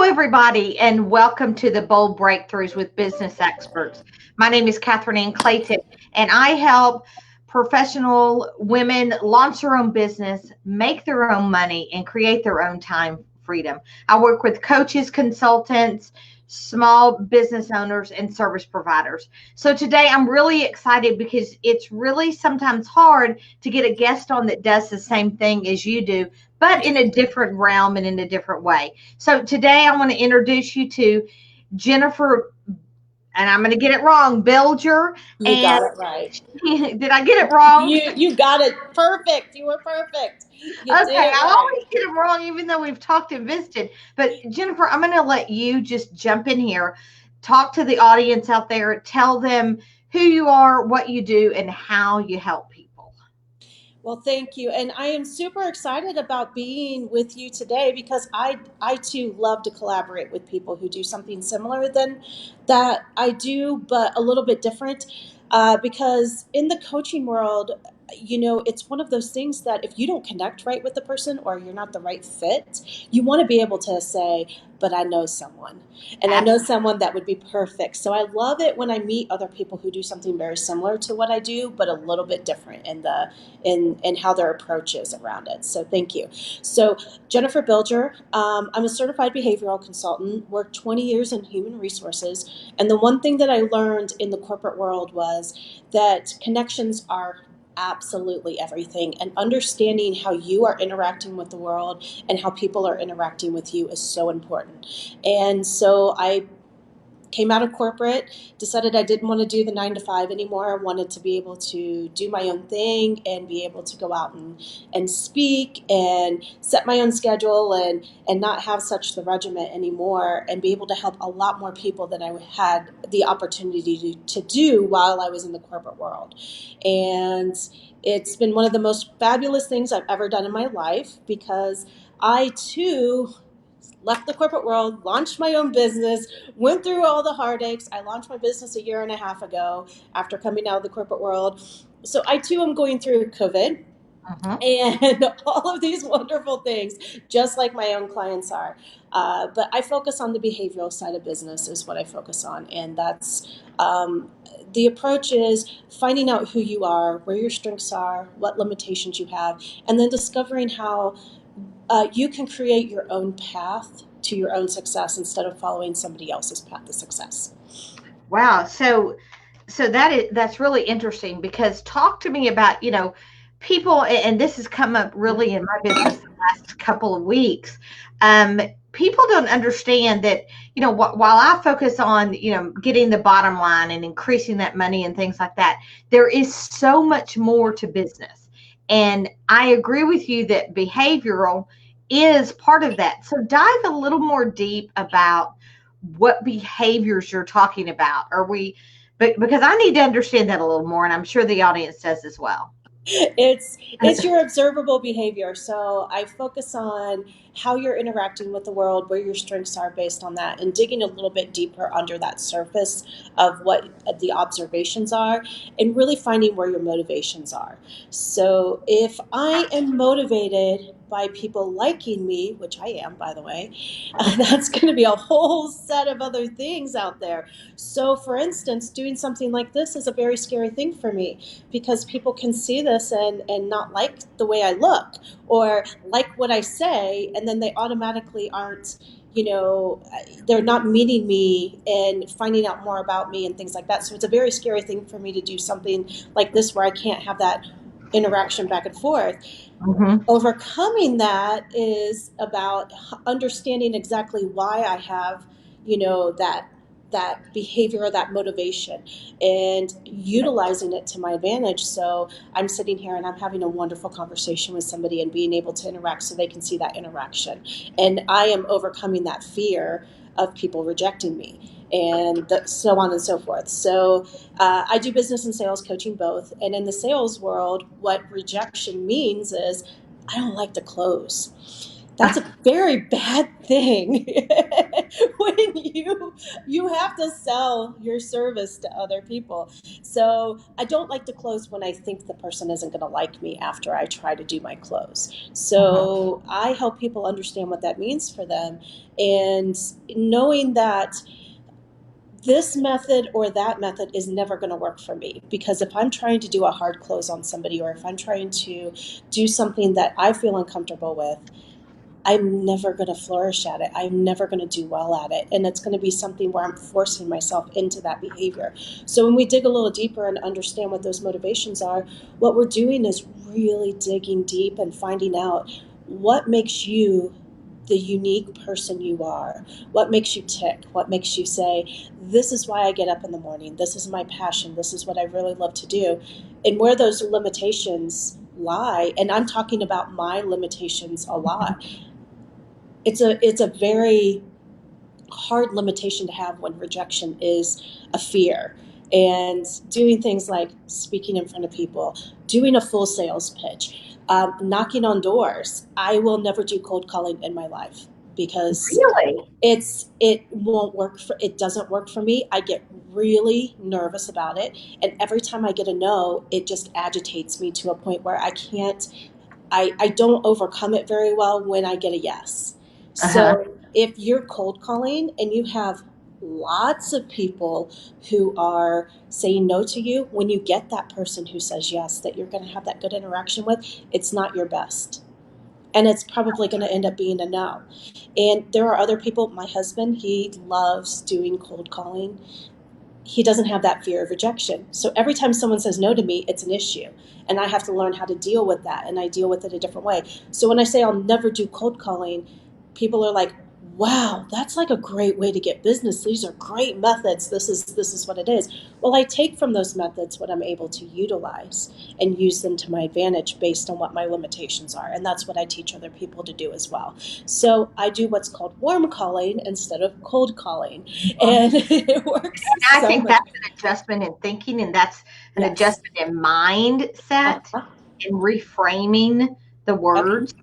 everybody, and welcome to the Bold Breakthroughs with Business Experts. My name is Catherine Ann Clayton, and I help professional women launch their own business, make their own money, and create their own time freedom. I work with coaches, consultants, small business owners, and service providers. So today I'm really excited because it's really sometimes hard to get a guest on that does the same thing as you do, but in a different realm and in a different way. So today I want to introduce you to Jennifer, and I'm going to get it wrong, Bilger. You And got it right. did I get it wrong? You got it perfect. You were perfect. You Okay, did it I right. always get it wrong, even though we've talked and visited. But Jennifer, I'm going to let you just jump in here, talk to the audience out there, tell them who you are, what you do, and how you help people. Well, thank you. And I am super excited about being with you today because I too love to collaborate with people who do something similar than that I do, but a little bit different. Because in the coaching world, it's one of those things that if you don't connect right with the person or you're not the right fit, you want to be able to say, but I know someone and I know Absolutely. someone that would be perfect. So I love it when I meet other people who do something very similar to what I do, but a little bit different in how their approach is around it. So thank you. So Jennifer Bilger, I'm a certified behavioral consultant, worked 20 years in human resources. And the one thing that I learned in the corporate world was that connections are absolutely everything, and understanding how you are interacting with the world and how people are interacting with you is so important. And so I came out of corporate, decided I didn't want to do the 9 to 5 anymore. I wanted to be able to do my own thing and be able to go out and speak and set my own schedule and not have such the regiment anymore and be able to help a lot more people than I had the opportunity to do while I was in the corporate world. And it's been one of the most fabulous things I've ever done in my life because I too left the corporate world, launched my own business, went through all the heartaches. I launched my business a year and a half ago after coming out of the corporate world. So I too am going through COVID Mhm. and all of these wonderful things, just like my own clients are. But I focus on the behavioral side of business is what I focus on. And that's the approach is finding out who you are, where your strengths are, what limitations you have, and then discovering how you can create your own path to your own success instead of following somebody else's path to success. Wow. So that's really interesting because talk to me about, people, and this has come up really in my business the last couple of weeks. Um, People don't understand that, while I focus on, getting the bottom line and increasing that money and things like that, there is so much more to business. And I agree with you that behavioral is part of that. So dive a little more deep about what behaviors you're talking about. But because I need to understand that a little more, and I'm sure the audience does as well. It's your observable behavior. So I focus on how you're interacting with the world, where your strengths are based on that, and digging a little bit deeper under that surface of what the observations are, and really finding where your motivations are. So if I am motivated by people liking me, which I am, by the way, that's going to be a whole set of other things out there. So, for instance, doing something like this is a very scary thing for me because people can see this and not like the way I look or like what I say, and then they automatically aren't, they're not meeting me and finding out more about me and things like that. So it's a very scary thing for me to do something like this where I can't have that interaction back and forth. Hmm. Overcoming that is about understanding exactly why I have, that behavior or that motivation and utilizing it to my advantage. So I'm sitting here and I'm having a wonderful conversation with somebody and being able to interact so they can see that interaction. And I am overcoming that fear of people rejecting me and so on and so forth. So I do business and sales coaching both. And in the sales world, what rejection means is I don't like to close. That's a very bad thing when you have to sell your service to other people. So I don't like to close when I think the person isn't going to like me after I try to do my close. Mhm. So I help people understand what that means for them, and knowing that this method or that method is never going to work for me, because if I'm trying to do a hard close on somebody, or if I'm trying to do something that I feel uncomfortable with, I'm never going to flourish at it. I'm never going to do well at it. And it's going to be something where I'm forcing myself into that behavior. So when we dig a little deeper and understand what those motivations are, what we're doing is really digging deep and finding out what makes you the unique person you are. What makes you tick? What makes you say, this is why I get up in the morning. This is my passion. This is what I really love to do. And where those limitations lie, and I'm talking about my limitations a lot, it's a very hard limitation to have when rejection is a fear. And doing things like speaking in front of people, doing a full sales pitch, knocking on doors. I will never do cold calling in my life, because Really? it doesn't work for me. I get really nervous about it, and every time I get a no, it just agitates me to a point where I don't overcome it very well when I get a yes. Uh-huh. So if you're cold calling and you have lots of people who are saying no to you, when you get that person who says yes, that you're going to have that good interaction with, it's not your best. And it's probably going to end up being a no. And there are other people. My husband, he loves doing cold calling. He doesn't have that fear of rejection. So every time someone says no to me, it's an issue. And I have to learn how to deal with that. And I deal with it a different way. So when I say I'll never do cold calling, people are like, wow, that's like a great way to get business. These are great methods. This is what it is. Well, I take from those methods what I'm able to utilize and use them to my advantage based on what my limitations are. And that's what I teach other people to do as well. So I do what's called warm calling instead of cold calling. Mhm. And it works I so think much. that's an adjustment in thinking, and that's an Yes. adjustment in mindset Uh-huh. and reframing the Yep. words,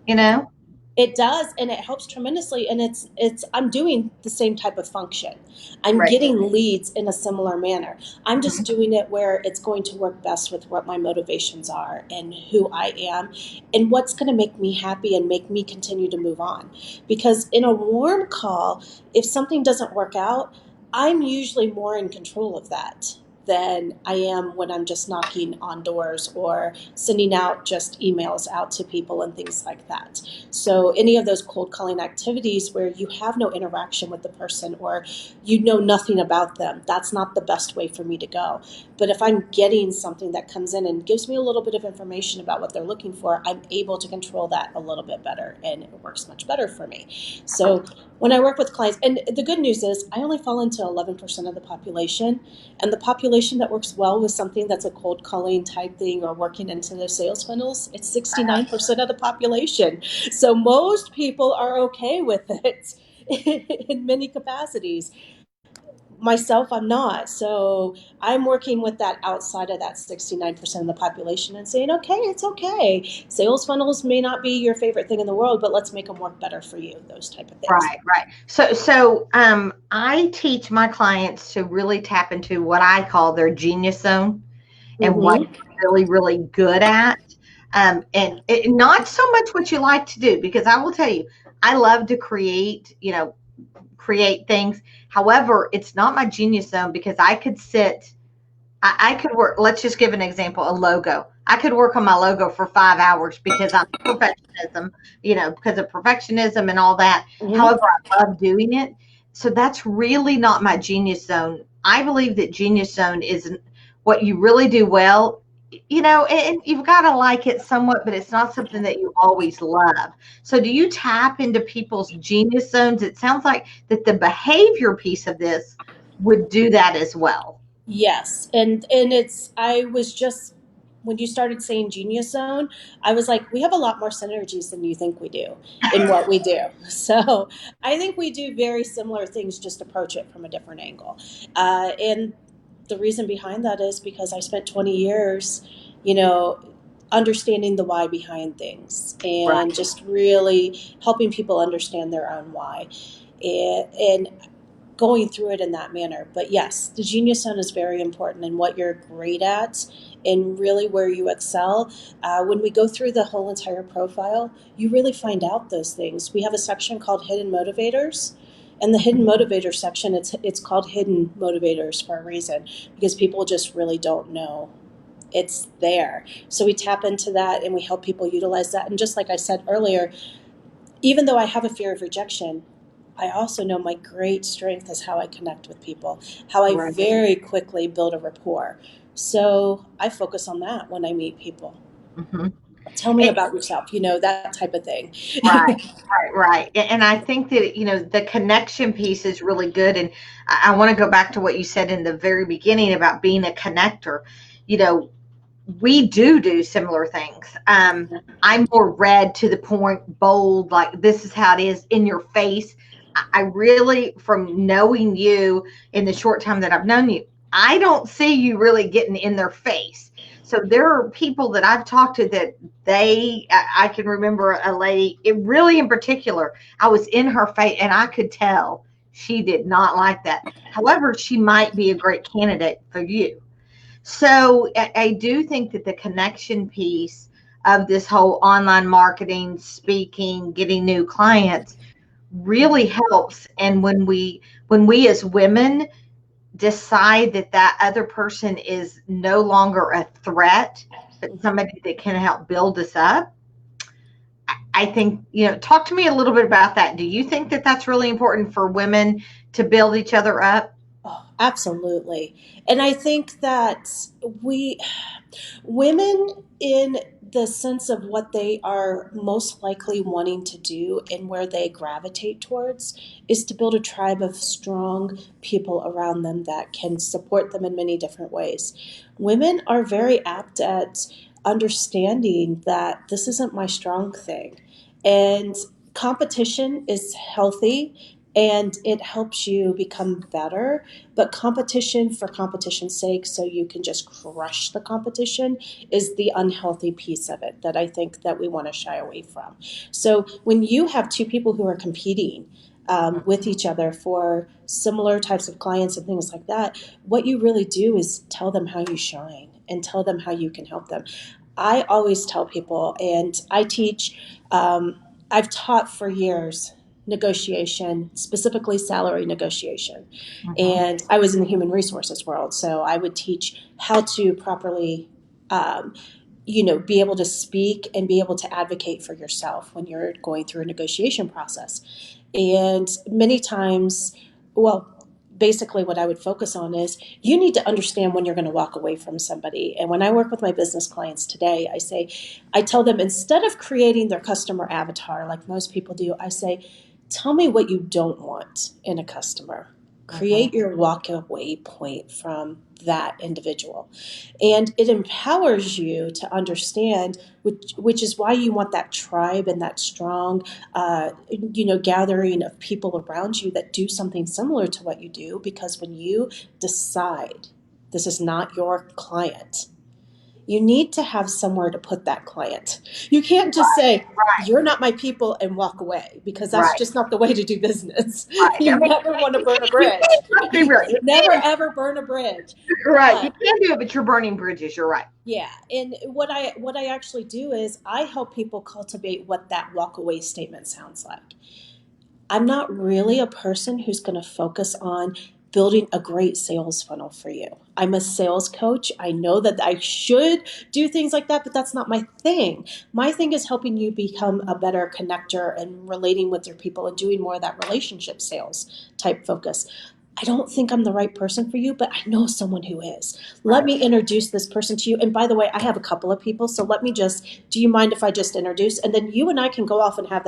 you know? It does, and it helps tremendously. And it's I'm doing the same type of function. I'm Right. getting leads in a similar manner. I'm just Mhm. doing it where it's going to work best with what my motivations are and who I am and what's going to make me happy and make me continue to move on. Because in a warm call, if something doesn't work out, I'm usually more in control of that than I am when I'm just knocking on doors or sending out just emails out to people and things like that. So any of those cold calling activities where you have no interaction with the person or you know nothing about them, that's not the best way for me to go. But if I'm getting something that comes in and gives me a little bit of information about what they're looking for, I'm able to control that a little bit better, and it works much better for me. So when I work with clients, and the good news is I only fall into 11% of the population, and the population that works well with something that's a cold calling type thing or working into their sales funnels, it's 69% of the population. So most people are okay with it in many capacities. Myself, I'm not. So I'm working with that outside of that 69% of the population and saying, okay, it's okay. Sales funnels may not be your favorite thing in the world, but let's make them work better for you, those type of things. Right, right. So I teach my clients to really tap into what I call their genius zone and what Mm-hmm. you're really, really good at. And not so much what you like to do, because I will tell you, I love to create, create things. However, it's not my genius zone because I could work, let's just give an example, a logo. I could work on my logo for 5 hours because I'm perfectionism, because of perfectionism and all that. Mm-hmm. However, I love doing it. So that's really not my genius zone. I believe that genius zone is what you really do well, and you've got to like it somewhat, but it's not something that you always love. So do you tap into people's genius zones? It sounds like that the behavior piece of this would do that as well. Yes, and it's I was just when you started saying genius zone, I was like, we have a lot more synergies than you think we do in what we do. So I think we do very similar things, just approach it from a different angle. And the reason behind that is because I spent 20 years, you know, understanding the why behind things Right. and just really helping people understand their own why. And going through it in that manner. But yes, the genius zone is very important and what you're great at and really where you excel. When we go through the whole entire profile, you really find out those things. We have a section called hidden motivators. And the hidden motivator section, it's called hidden motivators for a reason because people just really don't know it's there. So we tap into that and we help people utilize that. And just like I said earlier, even though I have a fear of rejection, I also know my great strength is how I connect with people, how I Right. very quickly build a rapport. So I focus on that when I meet people. Hmm. Tell me about yourself, that type of thing. Right, right. And I think that, the connection piece is really good. And I want to go back to what you said in the very beginning about being a connector. You know, we do similar things. I'm more red to the point, bold, like this is how it is in your face. I really, from knowing you in the short time that I've known you, I don't see you really getting in their face. So there are people that I've talked to that I can remember a lady, it really in particular, I was in her face and I could tell she did not like that. However, she might be a great candidate for you. So I do think that the connection piece of this whole online marketing, speaking, getting new clients really helps. And when we as women decide that that other person is no longer a threat, but somebody that can help build us up, I think, talk to me a little bit about that. Do you think that that's really important for women to build each other up? Oh, absolutely. And I think that we women, in the sense of what they are most likely wanting to do and where they gravitate towards, is to build a tribe of strong people around them that can support them in many different ways. Women are very apt at understanding that this isn't my strong thing. And competition is healthy and it helps you become better, but competition for competition's sake, so you can just crush the competition, is the unhealthy piece of it that I think that we want to shy away from. So when you have two people who are competing with each other for similar types of clients and things like that, what you really do is tell them how you shine and tell them how you can help them. I always tell people, and I teach, I've taught for years negotiation, specifically salary negotiation. Mhm. And I was in the human resources world, so I would teach how to properly, be able to speak and be able to advocate for yourself when you're going through a negotiation process. And many times, well, basically what I would focus on is you need to understand when you're going to walk away from somebody. And when I work with my business clients today, I tell them, instead of creating their customer avatar like most people do, I say, tell me what you don't want in a customer. Mhm. Create your walk away point from that individual. And it empowers you to understand, which is why you want that tribe and that strong, gathering of people around you that do something similar to what you do. Because when you decide this is not your client, you need to have somewhere to put that client. You can't just say, you're not my people and walk away, because that's Right, just not the way to do business. right. I You mean, never want to burn a you bridge. can't be right. You Never can't, ever burn a bridge. right. You But can do it, but you're burning bridges. You're right. yeah, and what I actually do is I help people cultivate what that walk away statement sounds like. I'm not really a person who's going to focus on building a great sales funnel for you. I'm a sales coach. I know that I should do things like that, but that's not my thing. My thing is helping you become a better connector and relating with your people and doing more of that relationship sales type focus. I don't think I'm the right person for you, but I know someone who is. Let Right. me introduce this person to you. And by the way, I have a couple of people, so do you mind if I just introduce? And then you and I can go off and have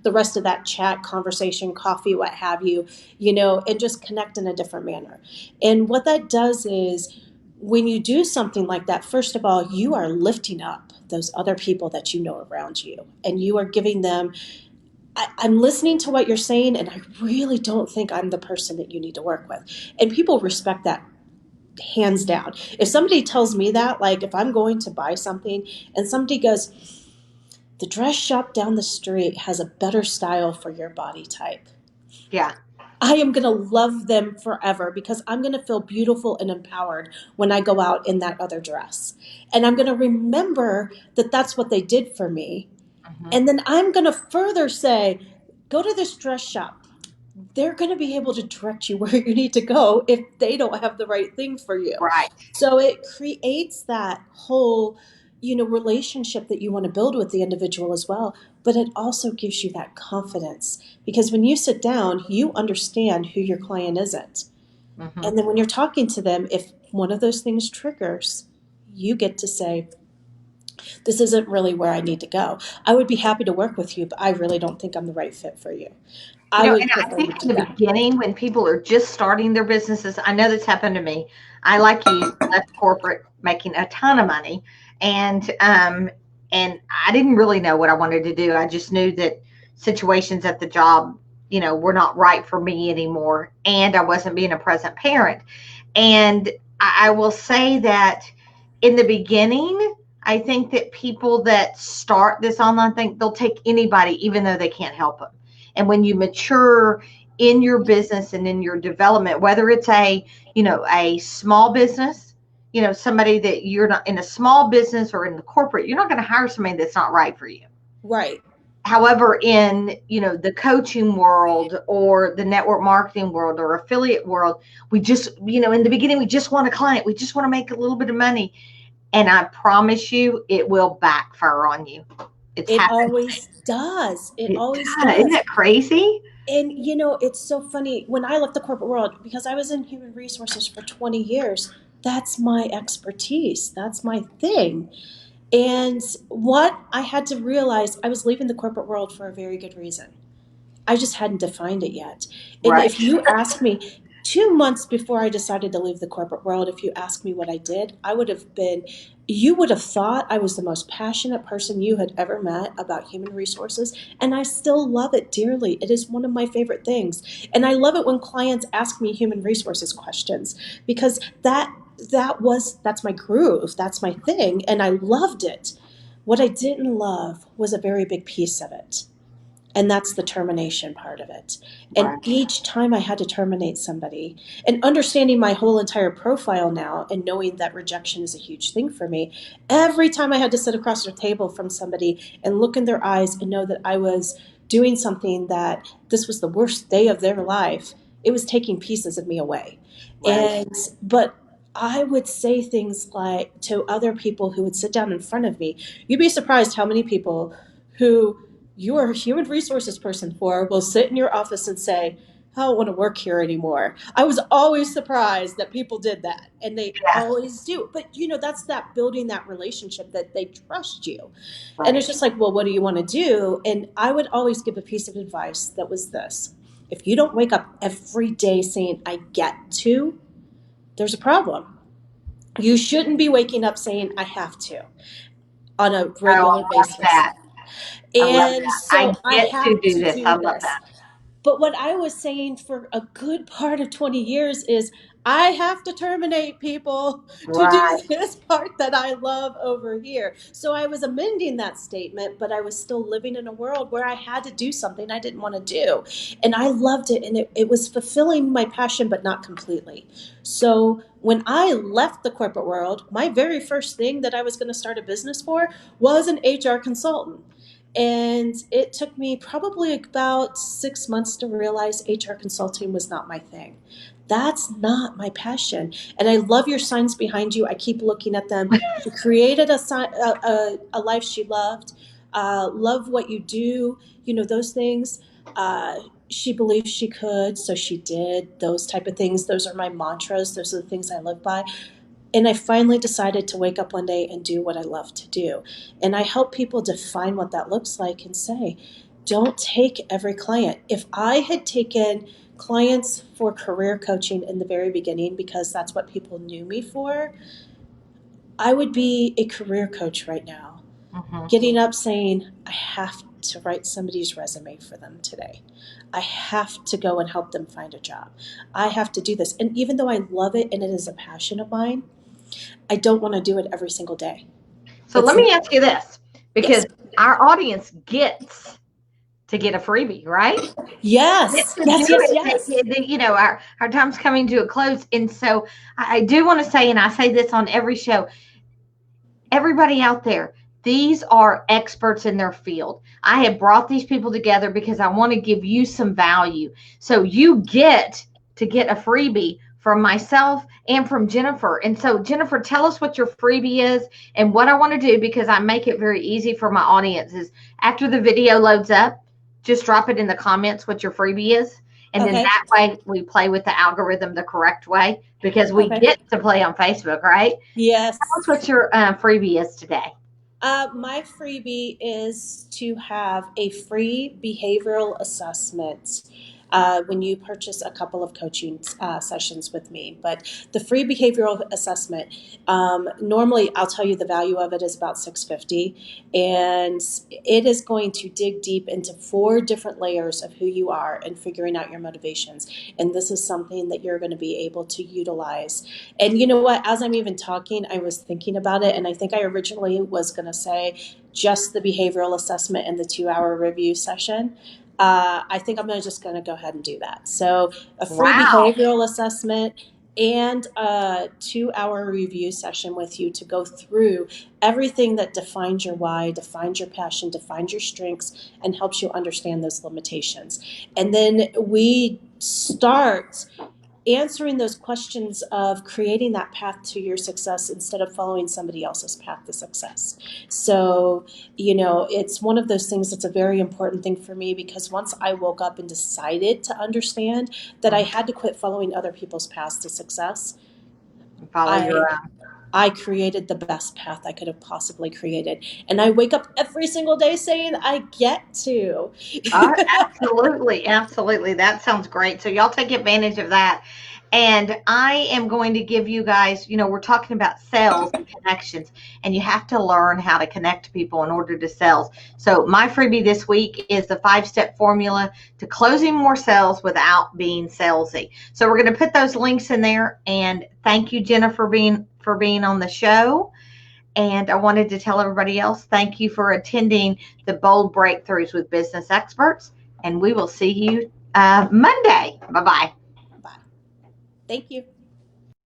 the rest of that chat, conversation, coffee, what have you, and just connect in a different manner. And what that does is, when you do something like that, first of all, you are lifting up those other people that you know around you, and you are giving them, I'm listening to what you're saying, and I really don't think I'm the person that you need to work with. And people respect that hands down. If somebody tells me that, like if I'm going to buy something and somebody goes, the dress shop down the street has a better style for your body type, Yeah. I am going to love them forever because I'm going to feel beautiful and empowered when I go out in that other dress. And I'm going to remember that that's what they did for me. Hmm. And then I'm going to further say, go to this dress shop. They're going to be able to direct you where you need to go if they don't have the right thing for you. Right. So it creates that whole, relationship that you want to build with the individual as well. But it also gives you that confidence because when you sit down, you understand who your client isn't. Hmm. And then when you're talking to them, if one of those things triggers, you get to say, this isn't really where I need to go. I would be happy to work with you, but I really don't think I'm the right fit for you. I And would I prefer think you in do the that. beginning, when people are just starting their businesses, I know this happened to me. I, like you, left corporate making a ton of money, and I didn't really know what I wanted to do. I just knew that situations at the job, were not right for me anymore, and I wasn't being a present parent. And I will say that in the beginning, I think that people that start this online thing, they'll take anybody, even though they can't help them. And when you mature in your business and in your development, whether it's a small business, somebody that you're not in a small business or in the corporate, you're not going to hire somebody that's not right for you. Right. However, in the coaching world or the network marketing world or affiliate world, we just, in the beginning, we just want a client. We just want to make a little bit of money. And I promise you, it will backfire on you. It's It happened. always does. It It always does. Isn't does. that crazy? And it's so funny. When I left the corporate world, because I was in human resources for 20 years, that's my expertise. That's my thing. And what I had to realize, I was leaving the corporate world for a very good reason. I just hadn't defined it yet. And Right. if you ask me 2 months before I decided to leave the corporate world, if you ask me what I did, you would have thought I was the most passionate person you had ever met about human resources. And I still love it dearly. It is one of my favorite things. And I love it when clients ask me human resources questions because that's my groove. That's my thing. And I loved it. What I didn't love was a very big piece of it, and that's the termination part of it. And Right. each time I had to terminate somebody, and understanding my whole entire profile now and knowing that rejection is a huge thing for me, every time I had to sit across the table from somebody and look in their eyes and know that I was doing something that this was the worst day of their life, it was taking pieces of me away. Right. But I would say things like to other people who would sit down in front of me, you'd be surprised how many people who you are a human resources person for will sit in your office and say, I don't want to work here anymore. I was always surprised that people did that, and they Yeah. always do. But that's that building that relationship that they trust you. And Right. it's just like, well, what do you want to do? And I would always give a piece of advice that was this: if you don't wake up every day saying, I get to, there's a problem. You shouldn't be waking up saying, I have to on a Oh, I regular love basis. that. I love And that. I so I get to have do to this. do I love this. that. But what I was saying for a good part of 20 years is I have to terminate people to do Right. this part that I love over here. So I was amending that statement, but I was still living in a world where I had to do something I didn't want to do. And I loved it, and it was fulfilling my passion, but not completely. So when I left the corporate world, my very first thing that I was going to start a business for was an HR consultant. And it took me probably about 6 months to realize HR consulting was not my thing. That's not my passion. And I love your signs behind you. I keep looking at them. She created a life she loved, love what you do, those things. She believed she could, so she did those type of things. Those are my mantras. Those are the things I live by. And I finally decided to wake up one day and do what I love to do. And I help people define what that looks like and say, don't take every client. If I had taken clients for career coaching in the very beginning because that's what people knew me for, I would be a career coach right now. Getting up saying, I have to write somebody's resume for them today. I have to go and help them find a job. I have to do this. And even though I love it and it is a passion of mine, I don't want to do it every single day. So let me ask you this, because Yes. our audience gets to get a freebie, right? Yes. Yes. Yes. Yes. You know, our time's coming to a close. And so I do want to say, and I say this on every show, everybody out there, these are experts in their field. I have brought these people together because I want to give you some value. So you get to get a freebie from myself and from Jennifer. And so, Jennifer, tell us what your freebie is. And what I want to do, because I make it very easy for my audience, is after the video loads up, just drop it in the comments what your freebie is. And then that way we play with the algorithm the correct way, because we get to play on Facebook, right? Yes. Tell us what your freebie is today. My freebie is to have a free behavioral assessment when you purchase a couple of coaching sessions with me. But the free behavioral assessment, normally I'll tell you the value of it is about $650, and it is going to dig deep into 4 different layers of who you are and figuring out your motivations. And this is something that you're going to be able to utilize. And you know what? As I'm even talking, I was thinking about it, and I think I originally was going to say just the behavioral assessment and the 2-hour review session. I think I'm just going to go ahead and do that. So a free behavioral assessment and a 2-hour review session with you to go through everything that defines your why, defines your passion, defines your strengths, and helps you understand those limitations. And then we start answering those questions of creating that path to your success instead of following somebody else's path to success. So, you know, it's one of those things that's a very important thing for me, because once I woke up and decided to understand that I had to quit following other people's paths to success, I created the best path I could have possibly created. And I wake up every single day saying, I get to. Absolutely. Absolutely. That sounds great. So y'all take advantage of that. And I am going to give you guys, you know, we're talking about sales and connections, and you have to learn how to connect people in order to sell. So my freebie this week is the 5-step formula to closing more sales without being salesy. So we're going to put those links in there. And thank you, Jennifer, for being on the show. And I wanted to tell everybody else, thank you for attending the Bold Breakthroughs with Business Experts. And we will see you Monday. Bye-bye. Bye. Thank you.